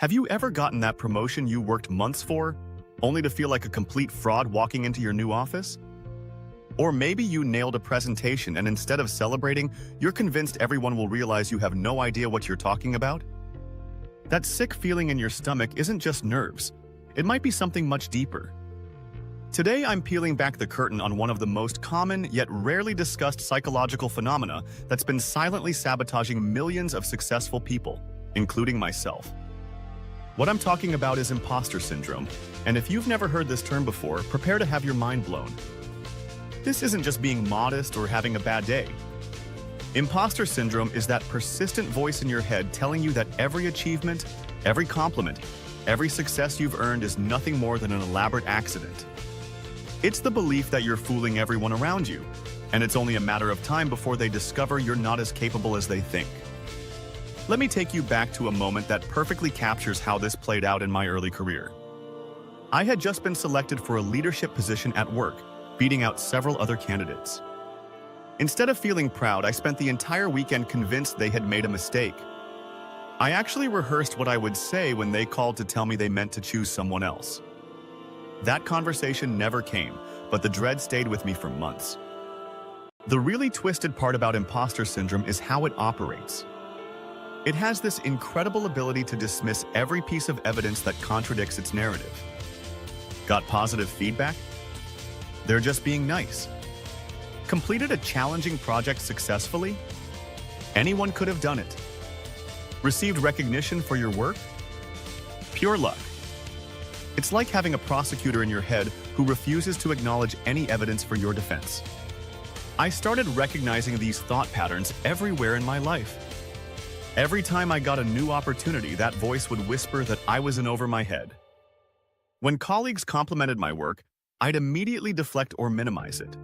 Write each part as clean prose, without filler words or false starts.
Have you ever gotten that promotion you worked months for, only to feel like a complete fraud walking into your new office? Or maybe you nailed a presentation and instead of celebrating, you're convinced everyone will realize you have no idea what you're talking about? That sick feeling in your stomach isn't just nerves. It might be something much deeper. Today, I'm peeling back the curtain on one of the most common yet rarely discussed psychological phenomena that's been silently sabotaging millions of successful people, including myself. What I'm talking about is imposter syndrome, and if you've never heard this term before, prepare to have your mind blown. This isn't just being modest or having a bad day. Imposter syndrome is that persistent voice in your head telling you that every achievement, every compliment, every success you've earned is nothing more than an elaborate accident. It's the belief that you're fooling everyone around you, and it's only a matter of time before they discover you're not as capable as they think. Let me take you back to a moment that perfectly captures how this played out in my early career. I had just been selected for a leadership position at work, beating out several other candidates. Instead of feeling proud, I spent the entire weekend convinced they had made a mistake. I actually rehearsed what I would say when they called to tell me they meant to choose someone else. That conversation never came, but the dread stayed with me for months. The really twisted part about imposter syndrome is how it operates. It has this incredible ability to dismiss every piece of evidence that contradicts its narrative. Got positive feedback? They're just being nice. Completed a challenging project successfully? Anyone could have done it. Received recognition for your work? Pure luck. It's like having a prosecutor in your head who refuses to acknowledge any evidence for your defense. I started recognizing these thought patterns everywhere in my life. Every time I got a new opportunity, that voice would whisper that I was in over my head. When colleagues complimented my work, I'd immediately deflect or minimize it.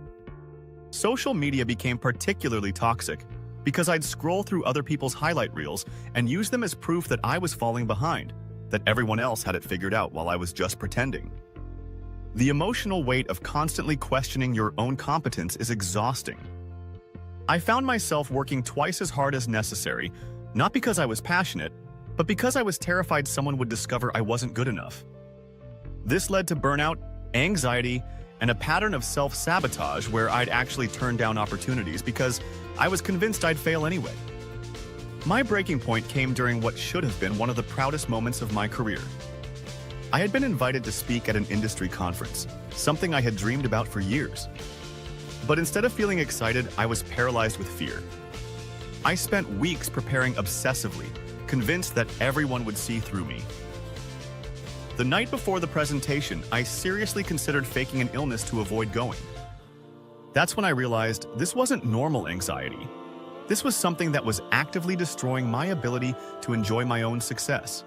Social media became particularly toxic because I'd scroll through other people's highlight reels and use them as proof that I was falling behind, that everyone else had it figured out while I was just pretending. The emotional weight of constantly questioning your own competence is exhausting. I found myself working twice as hard as necessary, not because I was passionate, but because I was terrified someone would discover I wasn't good enough. This led to burnout, anxiety, and a pattern of self-sabotage where I'd actually turn down opportunities because I was convinced I'd fail anyway. My breaking point came during what should have been one of the proudest moments of my career. I had been invited to speak at an industry conference, something I had dreamed about for years. But instead of feeling excited, I was paralyzed with fear. I spent weeks preparing obsessively, convinced that everyone would see through me. The night before the presentation, I seriously considered faking an illness to avoid going. That's when I realized this wasn't normal anxiety. This was something that was actively destroying my ability to enjoy my own success.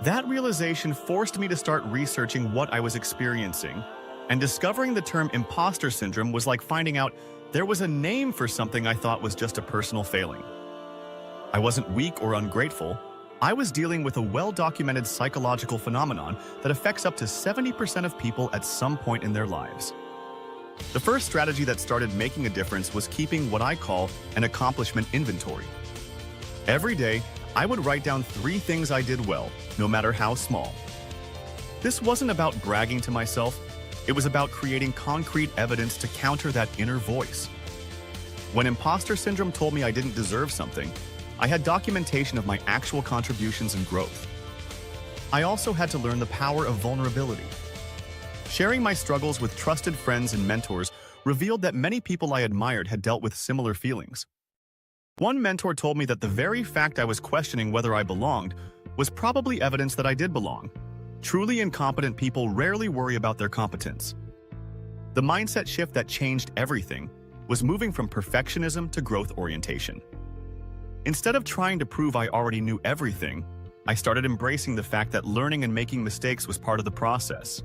That realization forced me to start researching what I was experiencing, and discovering the term imposter syndrome was like finding out there was a name for something I thought was just a personal failing. I wasn't weak or ungrateful. I was dealing with a well-documented psychological phenomenon that affects up to 70% of people at some point in their lives. The first strategy that started making a difference was keeping what I call an accomplishment inventory. Every day, I would write down 3 things I did well, no matter how small. This wasn't about bragging to myself. It was about creating concrete evidence to counter that inner voice. When imposter syndrome told me I didn't deserve something, I had documentation of my actual contributions and growth. I also had to learn the power of vulnerability. Sharing my struggles with trusted friends and mentors revealed that many people I admired had dealt with similar feelings. One mentor told me that the very fact I was questioning whether I belonged was probably evidence that I did belong. Truly incompetent people rarely worry about their competence. The mindset shift that changed everything was moving from perfectionism to growth orientation. Instead of trying to prove I already knew everything, I started embracing the fact that learning and making mistakes was part of the process.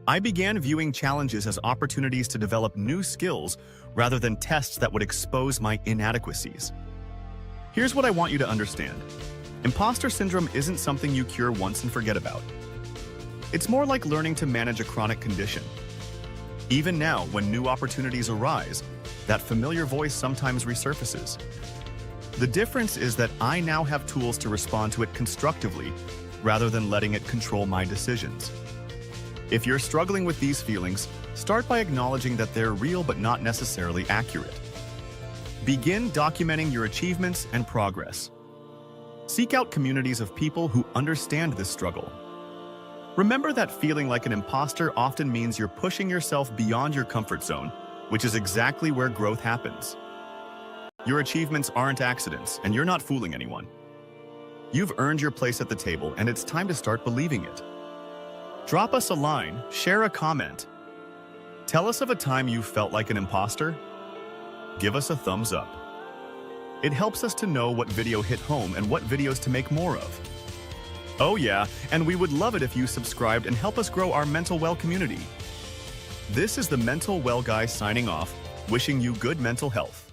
I began viewing challenges as opportunities to develop new skills rather than tests that would expose my inadequacies. Here's what I want you to understand. Imposter syndrome isn't something you cure once and forget about. It's more like learning to manage a chronic condition. Even now, when new opportunities arise, that familiar voice sometimes resurfaces. The difference is that I now have tools to respond to it constructively, rather than letting it control my decisions. If you're struggling with these feelings, start by acknowledging that they're real but not necessarily accurate. Begin documenting your achievements and progress. Seek out communities of people who understand this struggle. Remember that feeling like an imposter often means you're pushing yourself beyond your comfort zone, which is exactly where growth happens. Your achievements aren't accidents, and you're not fooling anyone. You've earned your place at the table, and it's time to start believing it. Drop us a line, share a comment. Tell us of a time you felt like an imposter. Give us a thumbs up. It helps us to know what video hit home and what videos to make more of. Oh yeah, and we would love it if you subscribed and help us grow our mental well community. This is the Mental Well Guy signing off, wishing you good mental health.